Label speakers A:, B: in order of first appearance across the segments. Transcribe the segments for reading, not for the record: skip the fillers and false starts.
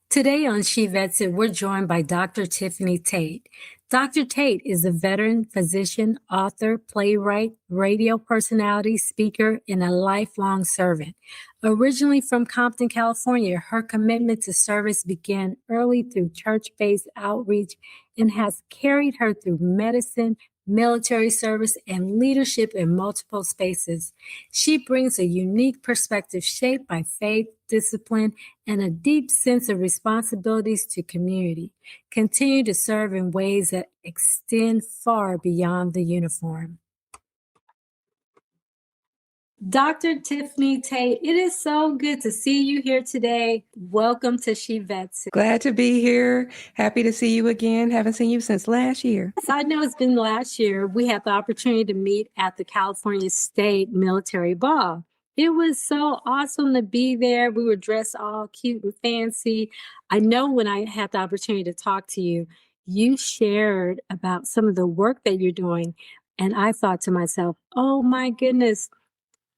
A: Today on She Vets It, we're joined by Dr. Tiffany Tate. Dr. Tate is a veteran physician, author, playwright, radio personality, speaker, and a lifelong servant. Originally from Compton, California, her commitment to service began early through church-based outreach and has carried her through medicine, military service, and leadership in multiple spaces. She brings a unique perspective shaped by faith, discipline, and a deep sense of responsibilities to community. Continue to serve in ways that extend far beyond the uniform. Dr. Tiffany Tate, it is so good to see you here today. Welcome to She Vets It.
B: Glad to be here. Happy to see you again. Haven't seen you since last year.
A: So I know it's been last year. We had the opportunity to meet at the California State Military Ball. It was so awesome to be there. We were dressed all cute and fancy. I know when I had the opportunity to talk to you, you shared about some of the work that you're doing. And I thought to myself, oh my goodness,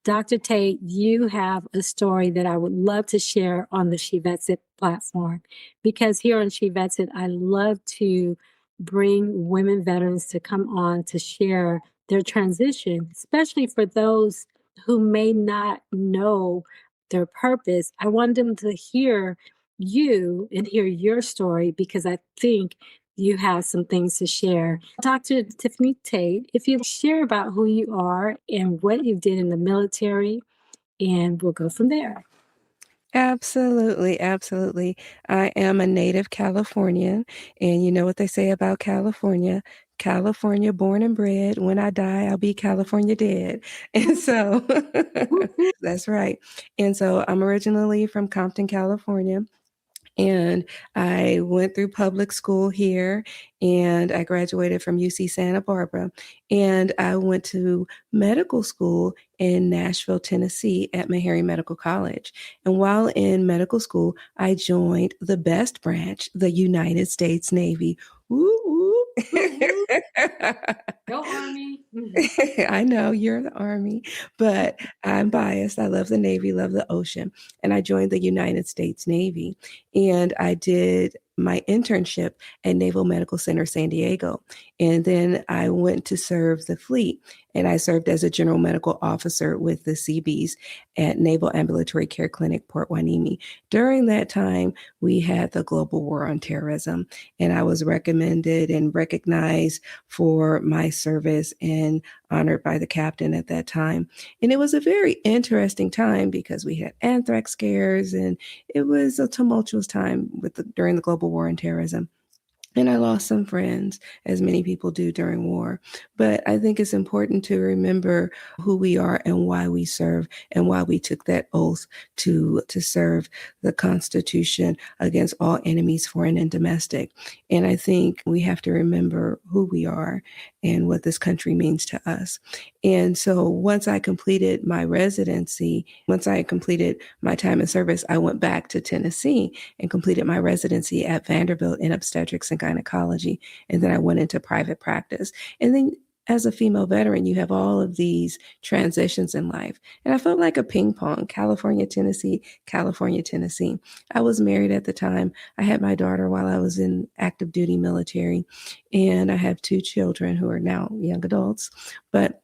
A: Dr. Tate, you have a story that I would love to share on the She Vets It platform, because here on She Vets It, I love to bring women veterans to come on to share their transition, especially for those who may not know their purpose. I want them to hear you and hear your story, because I think you have some things to share. Dr. Tiffany Tate, if you share about who you are and what you did in the military, and we'll go from there.
B: Absolutely, absolutely. I am a native Californian, and you know what they say about California. California born and bred. When I die, I'll be California dead. And so that's right. And so I'm originally from Compton, California. And I went through public school here, and I graduated from UC Santa Barbara. And I went to medical school in Nashville, Tennessee at Meharry Medical College. And while in medical school, I joined the best branch, the United States Navy. Woo, woo.
A: Go Army.
B: I know you're the Army, but I'm biased. I love the Navy, love the ocean. And I joined the United States Navy. And I did my internship at Naval Medical Center San Diego. And then I went to serve the fleet. And I served as a general medical officer with the Seabees at Naval Ambulatory Care Clinic, Port Hueneme. During that time, we had the global war on terrorism. And I was recommended and recognized for my service and honored by the captain at that time. And it was a very interesting time because we had anthrax scares, and it was a tumultuous time during the global war on terrorism. And I lost some friends, as many people do during war. But I think it's important to remember who we are and why we serve and why we took that oath to serve the Constitution against all enemies, foreign and domestic. And I think we have to remember who we are and what this country means to us. And so once I completed my residency, once I completed my time in service, I went back to Tennessee and completed my residency at Vanderbilt in obstetrics and gynecology. And then I went into private practice. And then as a female veteran, you have all of these transitions in life. And I felt like a ping pong, California, Tennessee, California, Tennessee. I was married at the time. I had my daughter while I was in active duty military. And I have 2 children who are now young adults. But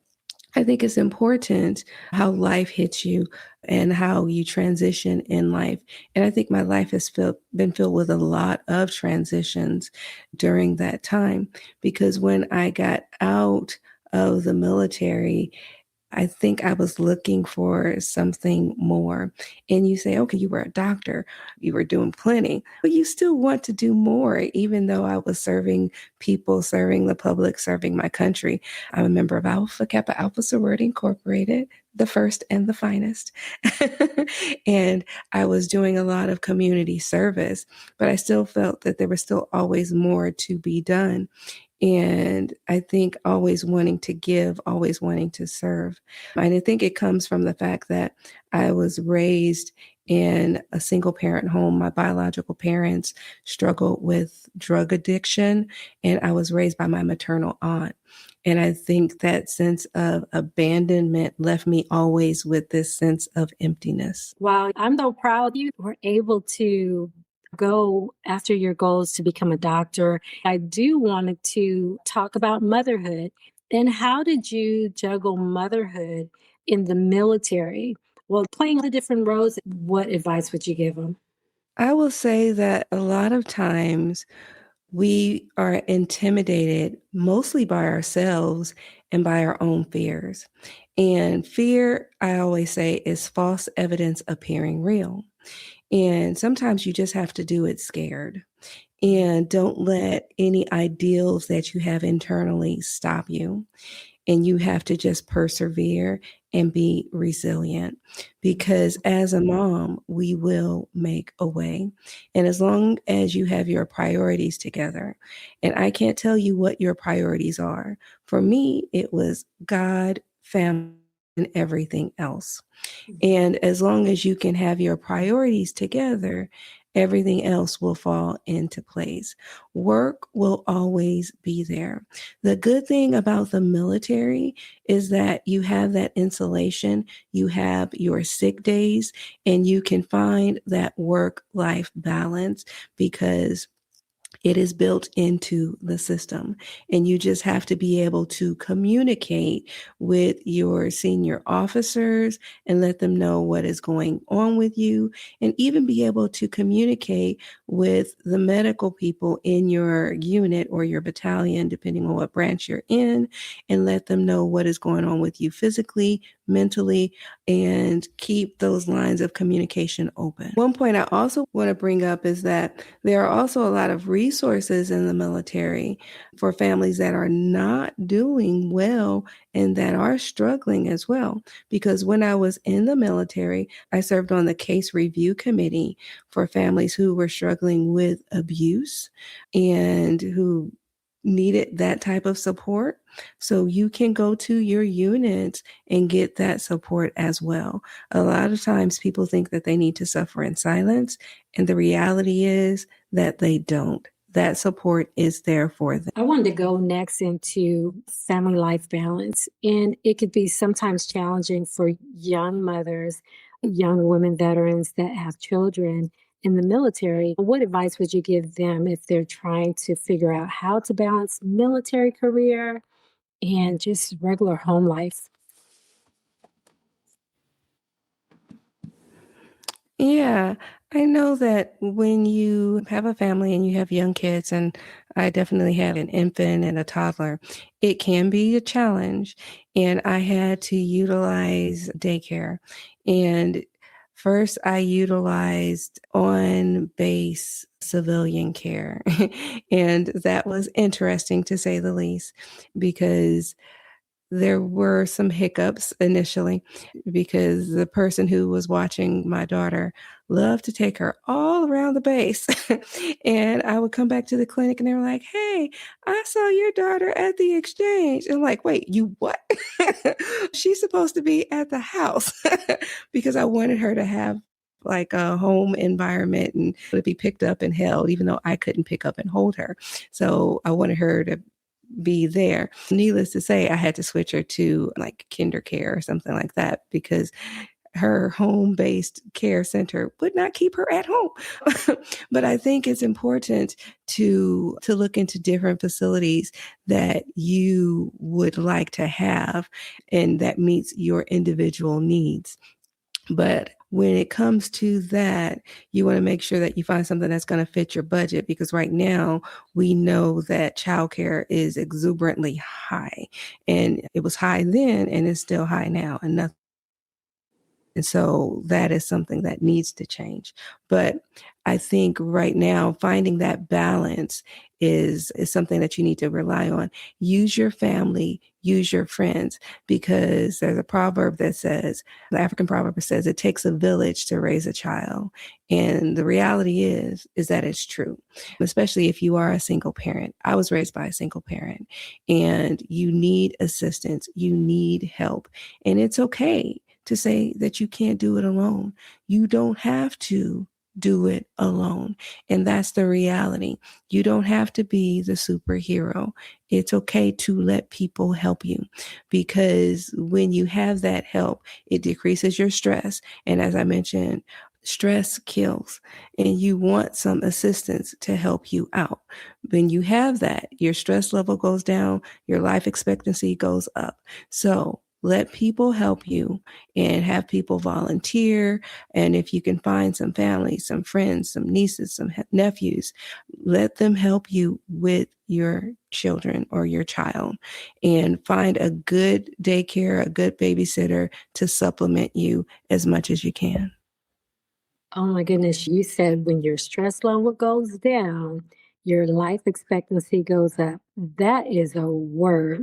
B: I think it's important how life hits you and how you transition in life. And I think my life has been filled with a lot of transitions during that time, because when I got out of the military, I think I was looking for something more. And you say, okay, you were a doctor, you were doing plenty, but you still want to do more, even though I was serving people, serving the public, serving my country. I'm a member of Alpha Kappa Alpha Sorority Incorporated, the first and the finest. And I was doing a lot of community service, but I still felt that there was still always more to be done. And I think always wanting to give, always wanting to serve. And I think it comes from the fact that I was raised in a single parent home. My biological parents struggled with drug addiction, and I was raised by my maternal aunt. And I think that sense of abandonment left me always with this sense of emptiness.
A: Wow, I'm so proud you were able to go after your goals to become a doctor. I do wanted to talk about motherhood. And how did you juggle motherhood in the military? Well, playing the different roles, what advice would you give them?
B: I will say that a lot of times we are intimidated mostly by ourselves and by our own fears. And fear, I always say, is false evidence appearing real. And sometimes you just have to do it scared. And don't let any ideals that you have internally stop you. And you have to just persevere and be resilient, because as a mom, we will make a way. And as long as you have your priorities together, and I can't tell you what your priorities are. For me, it was God, family, and everything else. And as long as you can have your priorities together, everything else will fall into place. Work will always be there. The good thing about the military is that you have that insulation, you have your sick days, and you can find that work-life balance because it is built into the system. And you just have to be able to communicate with your senior officers and let them know what is going on with you, and even be able to communicate with the medical people in your unit or your battalion, depending on what branch you're in, and let them know what is going on with you physically, mentally, and keep those lines of communication open. One point I also want to bring up is that there are also a lot of resources in the military for families that are not doing well and that are struggling as well. Because when I was in the military, I served on the case review committee for families who were struggling with abuse and who needed that type of support. So you can go to your unit and get that support as well. A lot of times people think that they need to suffer in silence, and the reality is that they don't. That support is there for them.
A: I wanted to go next into family life balance. And it could be sometimes challenging for young mothers, young women veterans that have children in the military. What advice would you give them if they're trying to figure out how to balance military career and just regular home life?
B: Yeah, I know that when you have a family and you have young kids, and I definitely have an infant and a toddler, it can be a challenge. And I had to utilize daycare. And first, I utilized on base civilian care. And that was interesting to say the least, because there were some hiccups initially because the person who was watching my daughter loved to take her all around the base. And I would come back to the clinic and they were like, "Hey, I saw your daughter at the exchange." And I'm like, "Wait, you what?" She's supposed to be at the house because I wanted her to have like a home environment and to be picked up and held, even though I couldn't pick up and hold her. So I wanted her to be there. Needless to say, I had to switch her to like kinder care or something like that because her home-based care center would not keep her at home. But I think it's important to look into different facilities that you would like to have and that meets your individual needs. But when it comes to that, you want to make sure that you find something that's going to fit your budget, because right now we know that childcare is exuberantly high, and it was high then and it's still high now, and nothing. And so that is something that needs to change. But I think right now finding that balance is something that you need to rely on. Use your family, use your friends, because there's a proverb that says, the African proverb says, it takes a village to raise a child. And the reality is that it's true, especially if you are a single parent. I was raised by a single parent, and you need assistance, you need help, and it's okay to say that you can't do it alone. You don't have to do it alone. And that's the reality. You don't have to be the superhero. It's okay to let people help you, because when you have that help, it decreases your stress. And as I mentioned, stress kills, and you want some assistance to help you out. When you have that, your stress level goes down, your life expectancy goes up. So let people help you and have people volunteer. And if you can find some family, some friends, some nieces, some nephews, let them help you with your children or your child, and find a good daycare, a good babysitter to supplement you as much as you can.
A: Oh my goodness, you said when your stress level goes down, your life expectancy goes up. That is a word.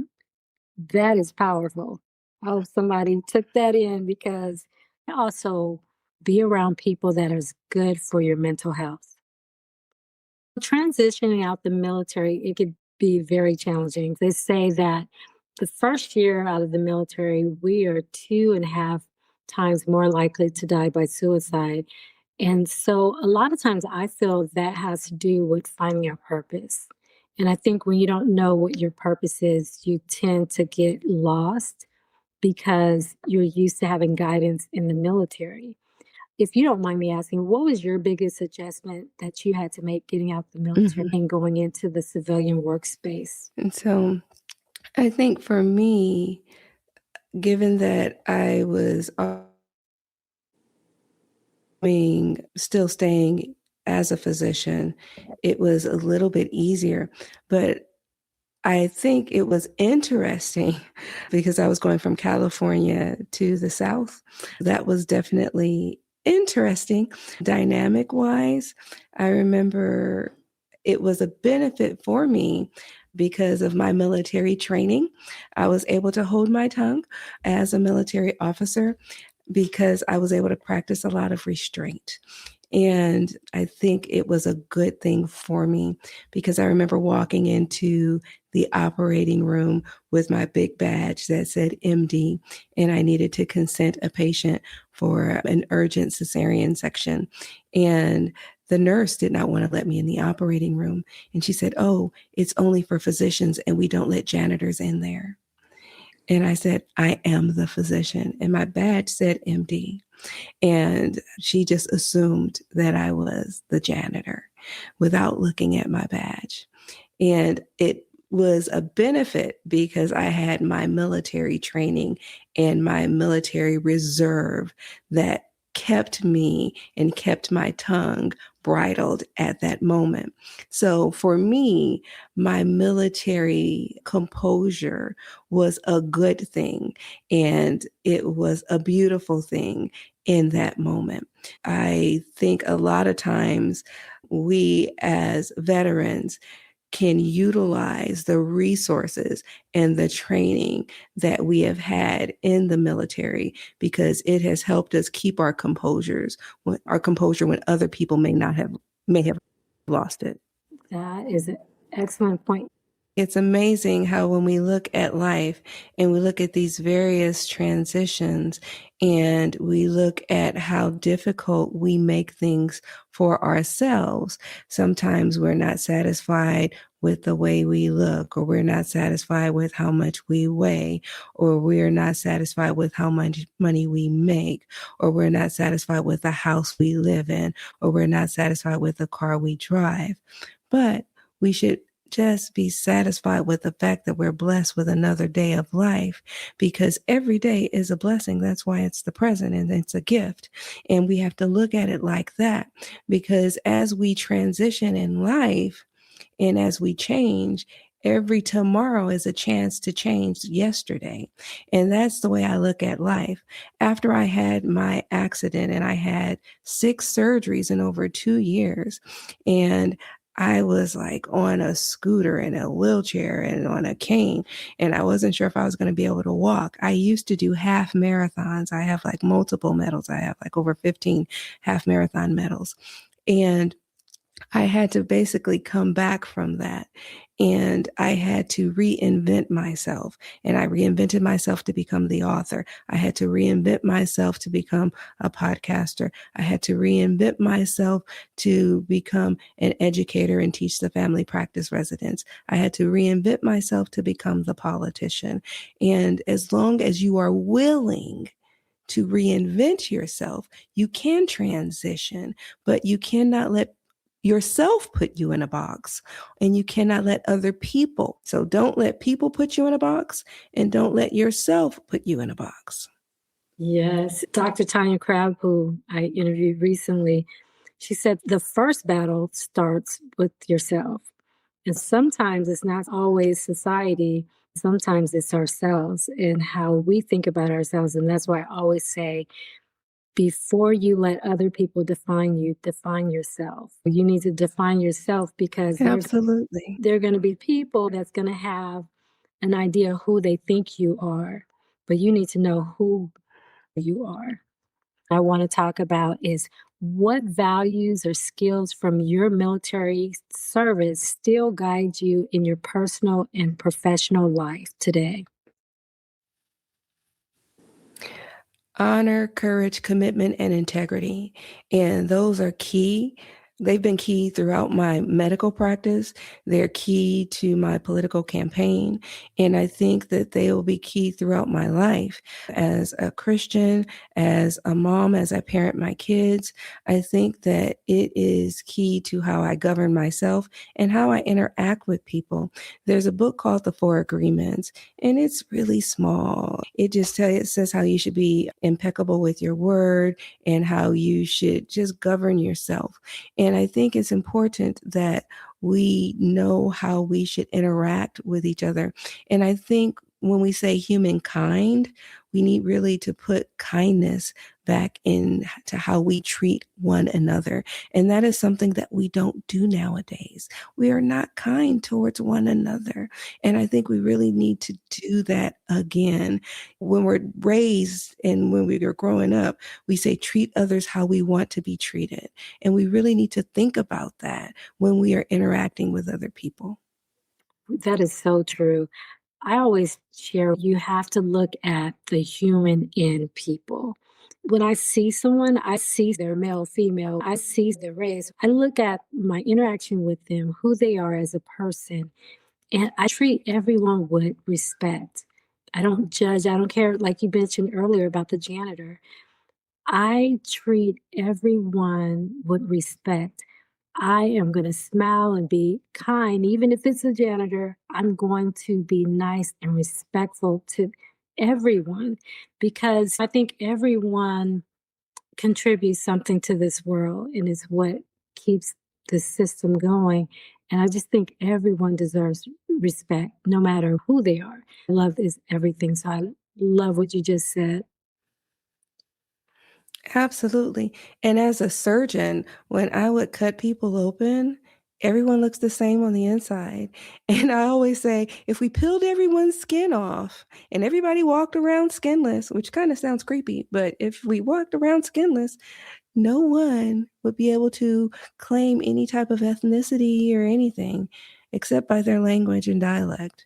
A: That is powerful. I hope somebody took that in because also be around people that is good for your mental health. Transitioning out the military, it could be very challenging. They say that the first year out of the military, we are 2.5 times more likely to die by suicide. And so a lot of times I feel that has to do with finding a purpose. And I think when you don't know what your purpose is, you tend to get lost because you're used to having guidance in the military. If you don't mind me asking, what was your biggest adjustment that you had to make getting out the military
B: Mhm.
A: and going into the civilian workspace?
B: And so I think for me, given that I was being still staying as a physician, it was a little bit easier. But I think it was interesting because I was going from California to the South. That was definitely interesting, dynamic wise. I remember it was a benefit for me because of my military training. I was able to hold my tongue as a military officer because I was able to practice a lot of restraint. And I think it was a good thing for me because I remember walking into the operating room with my big badge that said MD, and I needed to consent a patient for an urgent cesarean section. And the nurse did not want to let me in the operating room. And she said, "Oh, it's only for physicians, and we don't let janitors in there." And I said, "I am the physician." And my badge said MD. And she just assumed that I was the janitor without looking at my badge. And it was a benefit because I had my military training and my military reserve that kept me and kept my tongue bridled at that moment. So for me, my military composure was a good thing, and it was a beautiful thing in that moment. I think a lot of times we as veterans can utilize the resources and the training that we have had in the military because it has helped us keep our composure when other people may have lost it.
A: That is an excellent point.
B: It's amazing how when we look at life and we look at these various transitions and we look at how difficult we make things for ourselves, sometimes we're not satisfied with the way we look, or we're not satisfied with how much we weigh, or we're not satisfied with how much money we make, or we're not satisfied with the house we live in, or we're not satisfied with the car we drive. But we should just be satisfied with the fact that we're blessed with another day of life, because every day is a blessing. That's why it's the present and it's a gift. And we have to look at it like that, because as we transition in life and as we change, every tomorrow is a chance to change yesterday. And that's the way I look at life. After I had my accident and I had 6 surgeries in over 2 years, and I was like on a scooter and a wheelchair and on a cane, and I wasn't sure if I was going to be able to walk. I used to do half marathons. I have like multiple medals. I have like over 15 half marathon medals. And I had to basically come back from that, and I had to reinvent myself. And I reinvented myself to become the author. I had to reinvent myself to become a podcaster. I had to reinvent myself to become an educator and teach the family practice residents. I had to reinvent myself to become the politician. And as long as you are willing to reinvent yourself. You can transition, but you cannot let yourself put you in a box, and you cannot let other people. So don't let people put you in a box, and don't let yourself put you in a box.
A: Yes. Dr. Tanya Crabb, who I interviewed recently, she said the first battle starts with yourself. And sometimes it's not always society. Sometimes it's ourselves and how we think about ourselves. And that's why I always say, before you let other people define you, define yourself. You need to define yourself because
B: Absolutely.
A: there are going to be people that's going to have an idea who they think you are, but you need to know who you are. I want to talk about is what values or skills from your military service still guide you in your personal and professional life today?
B: Honor, courage, commitment, and integrity. And those are key. They've been key throughout my medical practice. They're key to my political campaign. And I think that they will be key throughout my life. As a Christian, as a mom, as I parent my kids, I think that it is key to how I govern myself and how I interact with people. There's a book called The Four Agreements, and it's really small. It says how you should be impeccable with your word and how you should just govern yourself. And I think it's important that we know how we should interact with each other. And I think when we say humankind, we need really to put kindness back into how we treat one another. And that is something that we don't do nowadays. We are not kind towards one another. And I think we really need to do that again. When we're raised and when we are growing up, we say treat others how we want to be treated. And we really need to think about that when we are interacting with other people.
A: That is so true. I always share you have to look at the human in people. When I see someone, I see their male, female, I see their race. I look at my interaction with them, who they are as a person, and I treat everyone with respect. I don't judge. I don't care, like you mentioned earlier about the janitor. I treat everyone with respect. I am going to smile and be kind. Even if it's a janitor, I'm going to be nice and respectful to everyone because I think everyone contributes something to this world and is what keeps the system going. And I just think everyone deserves respect, no matter who they are. Love is everything. So I love what you just said.
B: Absolutely. And as a surgeon, when I would cut people open, everyone looks the same on the inside. And I always say, if we peeled everyone's skin off and everybody walked around skinless, which kind of sounds creepy, but if we walked around skinless, no one would be able to claim any type of ethnicity or anything except by their language and dialect.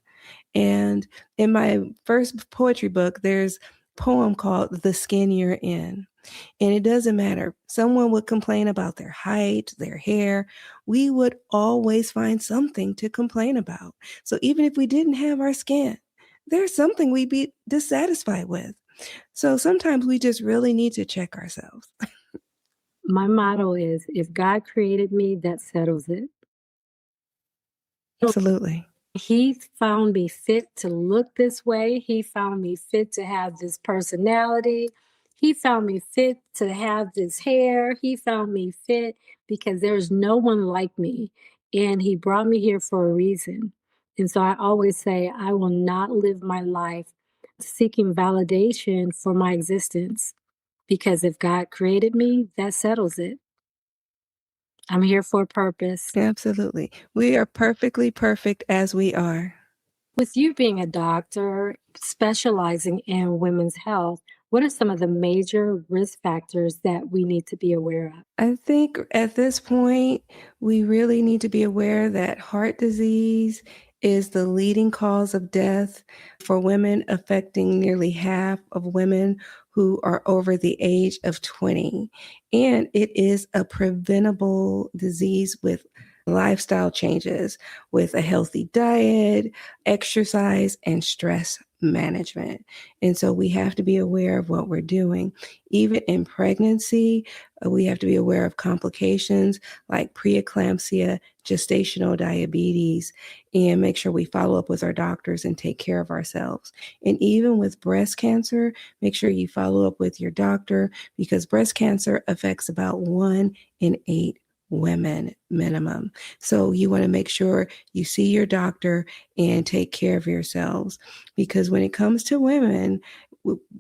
B: And in my first poetry book, there's a poem called The Skin You're In. And it doesn't matter. Someone would complain about their height, their hair. We would always find something to complain about. So even if we didn't have our skin, there's something we'd be dissatisfied with. So sometimes we just really need to check ourselves.
A: My motto is if God created me, that settles it.
B: Absolutely.
A: He found me fit to look this way. He found me fit to have this personality. He found me fit to have this hair. He found me fit because there's no one like me. And he brought me here for a reason. And so I always say, I will not live my life seeking validation for my existence because if God created me, that settles it. I'm here for a purpose.
B: Absolutely. We are perfectly perfect as we are.
A: With you being a doctor specializing in women's health, what are some of the major risk factors that we need to be aware of?
B: I think at this point, we really need to be aware that heart disease is the leading cause of death for women, affecting nearly half of women who are over the age of 20. And it is a preventable disease with lifestyle changes with a healthy diet, exercise, and stress management. And so we have to be aware of what we're doing. Even in pregnancy, we have to be aware of complications like preeclampsia, gestational diabetes, and make sure we follow up with our doctors and take care of ourselves. And even with breast cancer, make sure you follow up with your doctor because breast cancer affects about 1 in 8 women minimum. So you want to make sure you see your doctor and take care of yourselves because when it comes to women,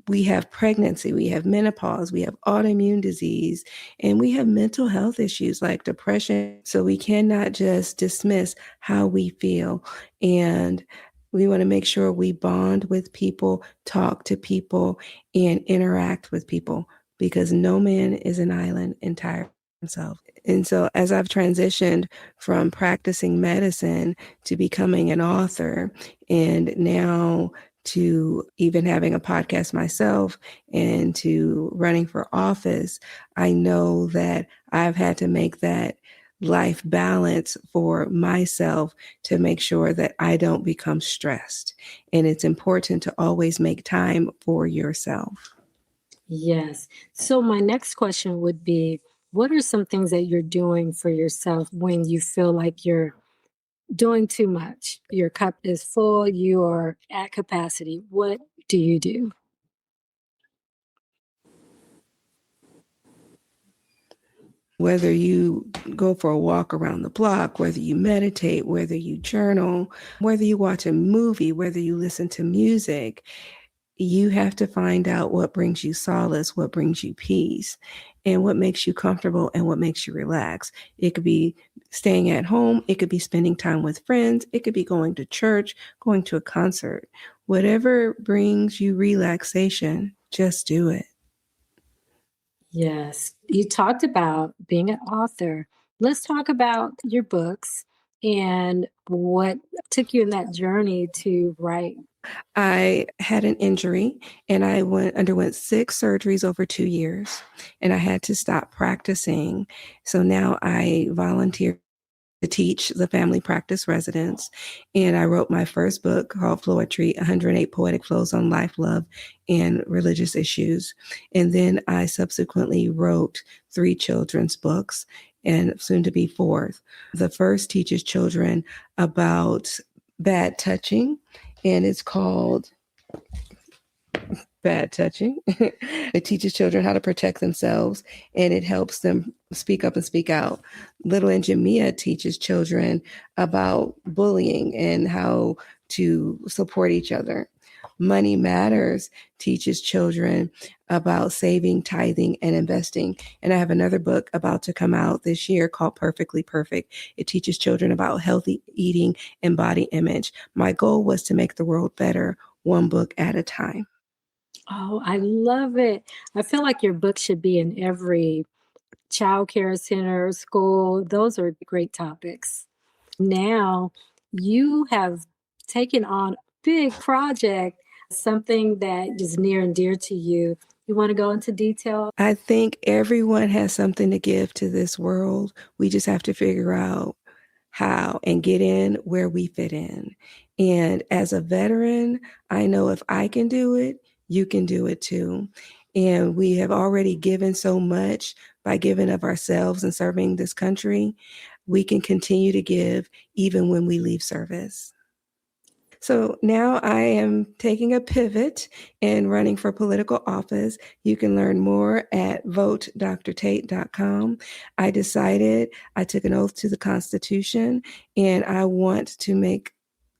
B: we have pregnancy, we have menopause, we have autoimmune disease, and we have mental health issues like depression. So we cannot just dismiss how we feel. And we want to make sure we bond with people, talk to people, and interact with people because no man is an island entire himself. And so as I've transitioned from practicing medicine to becoming an author and now to even having a podcast myself and to running for office, I know that I've had to make that life balance for myself to make sure that I don't become stressed. And it's important to always make time for yourself.
A: Yes. So my next question would be, what are some things that you're doing for yourself when you feel like you're doing too much? Your cup is full, you are at capacity. What do you do?
B: Whether you go for a walk around the block, whether you meditate, whether you journal, whether you watch a movie, whether you listen to music, you have to find out what brings you solace, what brings you peace, and what makes you comfortable and what makes you relax. It could be staying at home. It could be spending time with friends. It could be going to church, going to a concert. Whatever brings you relaxation, just do it.
A: Yes. You talked about being an author. Let's talk about your books and what took you in that journey to write.
B: I had an injury and I underwent 6 surgeries over 2 years and I had to stop practicing. So now I volunteer to teach the family practice residents. And I wrote my first book called Poetry 108 Poetic Flows on Life, Love, and Religious Issues. And then I subsequently wrote 3 children's books and soon to be fourth. The first teaches children about bad touching, and it's called Bad Touching. It teaches children how to protect themselves and it helps them speak up and speak out. Little Engine Mia teaches children about bullying and how to support each other. Money Matters teaches children about saving, tithing, and investing. And I have another book about to come out this year called Perfectly Perfect. It teaches children about healthy eating and body image. My goal was to make the world better, one book at a time.
A: Oh, I love it. I feel like your book should be in every childcare center, school. Those are great topics. Now you have taken on a big project, something that is near and dear to you. You want to go into detail?
B: I think everyone has something to give to this world. We just have to figure out how and get in where we fit in. And as a veteran, I know if I can do it, you can do it too. And we have already given so much by giving of ourselves and serving this country. We can continue to give even when we leave service. So now I am taking a pivot and running for political office. You can learn more at votedrtate.com. I decided I took an oath to the Constitution and I want to make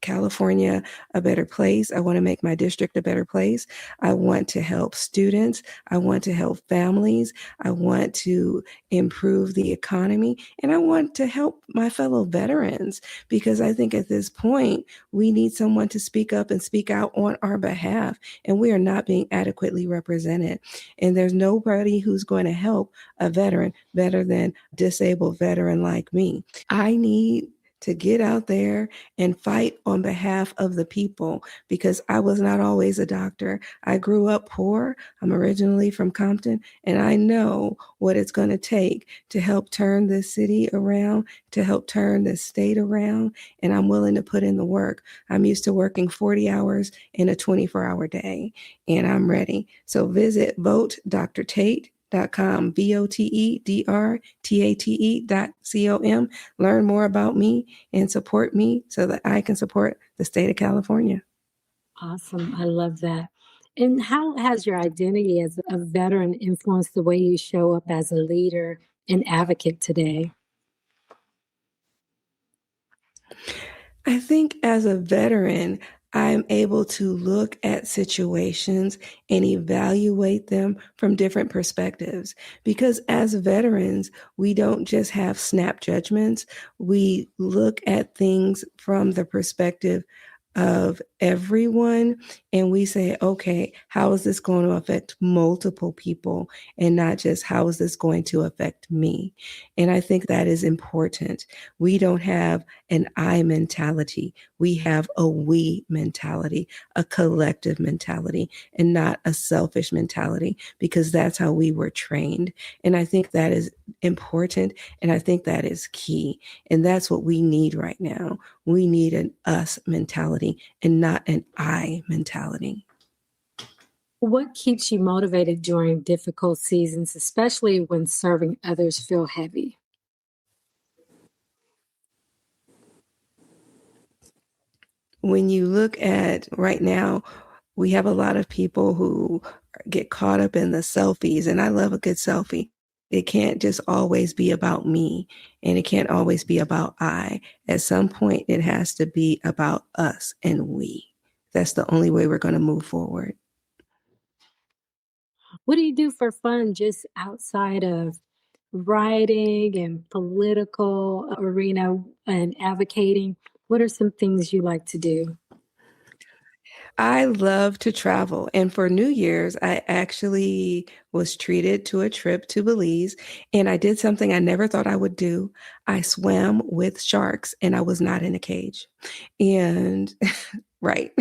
B: California a better place. I want to make my district a better place. I want to help students. I want to help families. I want to improve the economy. And I want to help my fellow veterans because I think at this point, we need someone to speak up and speak out on our behalf. And we are not being adequately represented. And there's nobody who's going to help a veteran better than a disabled veteran like me. I need to get out there and fight on behalf of the people because I was not always a doctor. I grew up poor. I'm originally from Compton, and I know what it's going to take to help turn this city around, to help turn this state around, and I'm willing to put in the work. I'm used to working 40 hours in a 24-hour day, and I'm ready. So visit votedrtate.com, VOTEDRTATE.com. Learn more about me and support me so that I can support the state of California.
A: Awesome. I love that. And how has your identity as a veteran influenced the way you show up as a leader and advocate today?
B: I think as a veteran, I'm able to look at situations and evaluate them from different perspectives. Because as veterans, we don't just have snap judgments, we look at things from the perspective of everyone and we say, okay, how is this going to affect multiple people and not just how is this going to affect me? And I think that is important. We don't have an I mentality. We have a we mentality, a collective mentality, and not a selfish mentality, because that's how we were trained. And I think that is important. And I think that is key. And that's what we need right now. We need an us mentality and not an I mentality.
A: What keeps you motivated during difficult seasons, especially when serving others feel heavy?
B: When you look at right now, we have a lot of people who get caught up in the selfies, and I love a good selfie. It can't just always be about me, and it can't always be about I. At some point, it has to be about us and we. That's the only way we're going to move forward.
A: What do you do for fun just outside of writing and political arena and advocating? What are some things you like to do?
B: I love to travel. And for New Year's, I actually was treated to a trip to Belize. And I did something I never thought I would do. I swam with sharks and I was not in a cage. And right.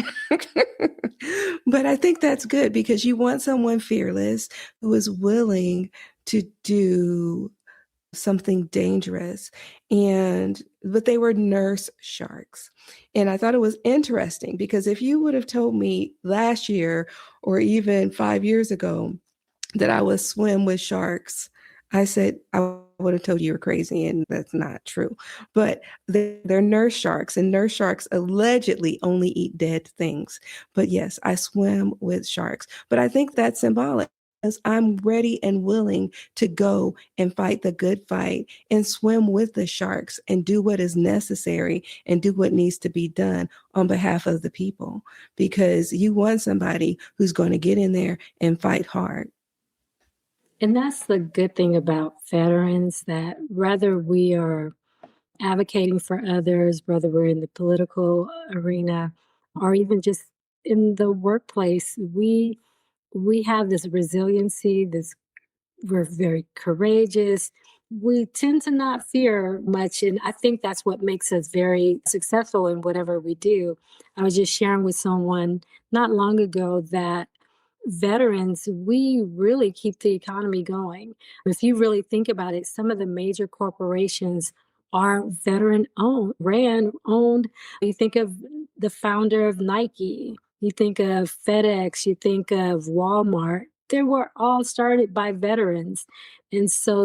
B: But I think that's good because you want someone fearless who is willing to do something dangerous. And but they were nurse sharks. And I thought it was interesting because if you would have told me last year or even 5 years ago that I would swim with sharks, I said I would have told you you're crazy, and that's not true. But they're nurse sharks, and nurse sharks allegedly only eat dead things. But yes, I swim with sharks. But I think that's symbolic. Because I'm ready and willing to go and fight the good fight and swim with the sharks and do what is necessary and do what needs to be done on behalf of the people. Because you want somebody who's going to get in there and fight hard.
A: And that's the good thing about veterans that whether we are advocating for others, whether we're in the political arena or even just in the workplace, we have this resiliency, this we're very courageous. We tend to not fear much. And I think that's what makes us very successful in whatever we do. I was just sharing with someone not long ago that veterans, we really keep the economy going. If you really think about it, some of the major corporations are veteran owned, ran owned. You think of the founder of Nike, you think of FedEx, you think of Walmart. They were all started by veterans. And so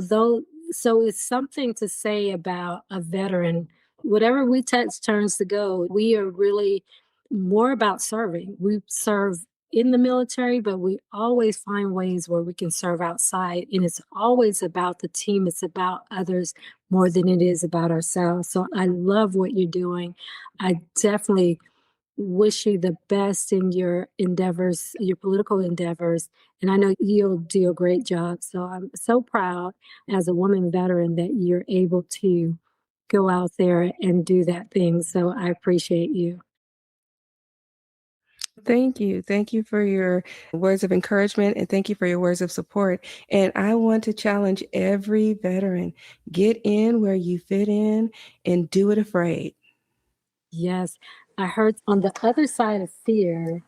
A: it's something to say about a veteran. Whatever we touch turns to gold. We are really more about serving. We serve in the military, but we always find ways where we can serve outside. And it's always about the team, it's about others more than it is about ourselves. So I love what you're doing. I definitely wish you the best in your endeavors, your political endeavors. And I know you'll do a great job. So I'm so proud as a woman veteran that you're able to go out there and do that thing. So I appreciate you.
B: Thank you. Thank you for your words of encouragement and thank you for your words of support. And I want to challenge every veteran, get in where you fit in and do it afraid.
A: Yes, I heard on the other side of fear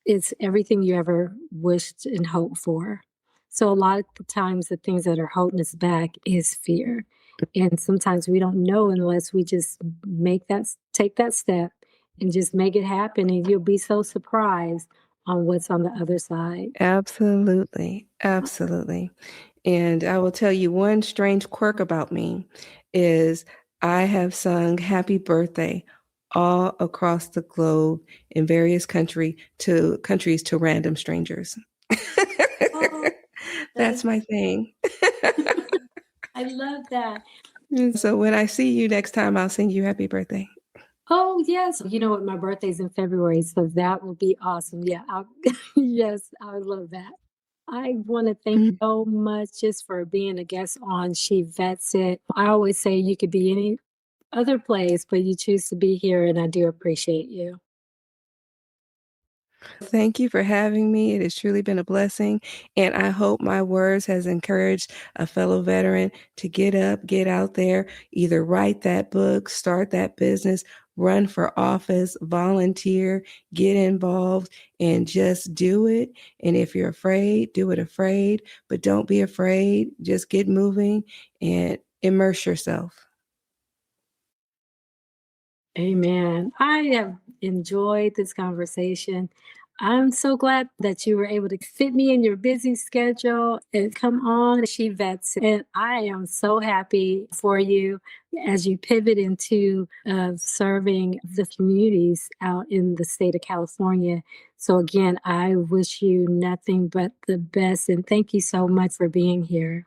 A: is everything you ever wished and hoped for. So a lot of the times the things that are holding us back is fear. And sometimes we don't know unless we just take that step and just make it happen and you'll be so surprised on what's on the other side.
B: Absolutely. Absolutely. And I will tell you one strange quirk about me is I have sung happy birthday all across the globe in various countries to random strangers.
A: Oh, that is
B: That's my thing.
A: I love that.
B: And so when I see you next time, I'll sing you happy birthday.
A: Oh, yes. You know what? My birthday's in February, so that will be awesome. Yeah, yes, I would love that. I want to thank
B: Mm.
A: you so much just for being a guest on She Vets It. I always say you could be any other place, but you choose to be here, and I do appreciate you.
B: Thank you for having me. It has truly been a blessing. And I hope my words has encouraged a fellow veteran to get up, get out there, either write that book, start that business, run for office, volunteer, get involved, and just do it. And if you're afraid, do it afraid, but don't be afraid. Just get moving and immerse yourself.
A: Amen. I have enjoyed this conversation. I'm so glad that you were able to fit me in your busy schedule and come on She Vets. And I am so happy for you as you pivot into serving the communities out in the state of California. So, again, I wish you nothing but the best. And thank you so much for being here.